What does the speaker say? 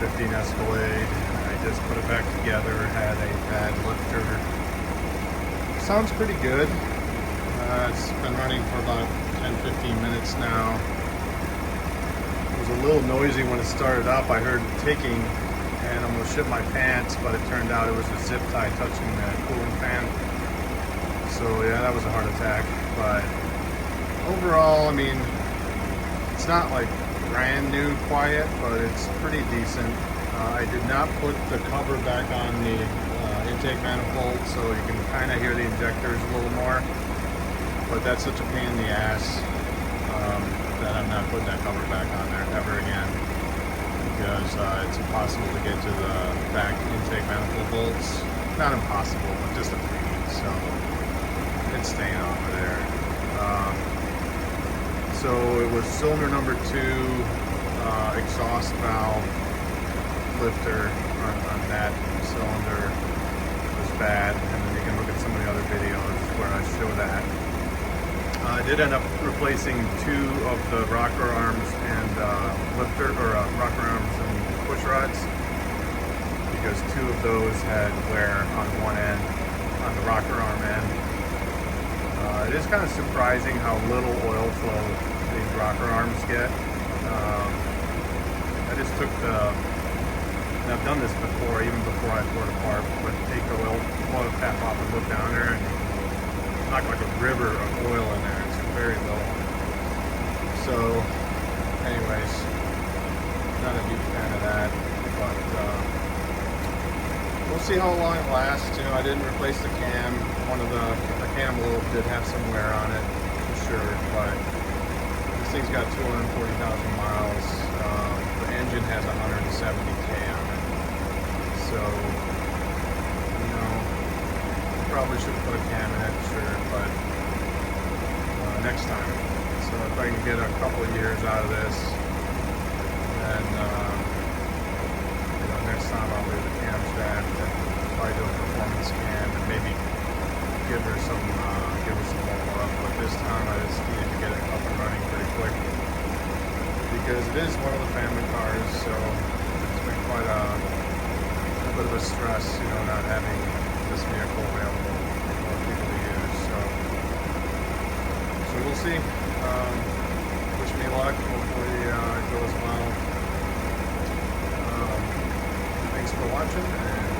2015 Escalade. I just put it back together, had a bad lifter. Sounds pretty good. It's been running for about 10-15 minutes now. It was a little noisy when it started up. I heard it ticking and almost shit my pants, but it turned out it was a zip tie touching the cooling fan. So yeah, that was a heart attack. But overall, I mean, it's not like brand new quiet, but it's pretty decent. I did not put the cover back on the intake manifold, so you can kind of hear the injectors a little more. But that's such a pain in the ass that I'm not putting that cover back on there ever again, because it's impossible to get to the back intake manifold bolts. Not impossible, but just a pain. So it's staying off of there. So it was cylinder number 2, exhaust valve lifter on that cylinder was bad, and then you can look at some of the other videos where I show that. I did end up replacing 2 of the rocker arms and rocker arms and push rods, because 2 of those had wear on one end, on the rocker arm end. It is kind of surprising how little oil flow these rocker arms get. I just took and I've done this before, even before I tore it apart, but take the oil cap off and look down there, and knock like a river of oil in there. It's very low. So, anyways, not a huge fan of that, but we'll see how long it lasts. You know, I didn't replace the cam. The cam did have some wear on it, for sure, but this thing's got 240,000 miles. The engine has 170K on it. So, you know, probably should put a cam in it, sure, but next time. So if I can get a couple of years out of this, then you know, next time I'll do the camshaft and probably do a performance cam and maybe give her some more love. But this time I just needed to get it up and running pretty quick, because it is one of the family cars, so it's been quite a bit of a stress, you know, not having this vehicle available for people to use. So we'll see. Wish me luck. Hopefully it goes well. Thanks for watching, and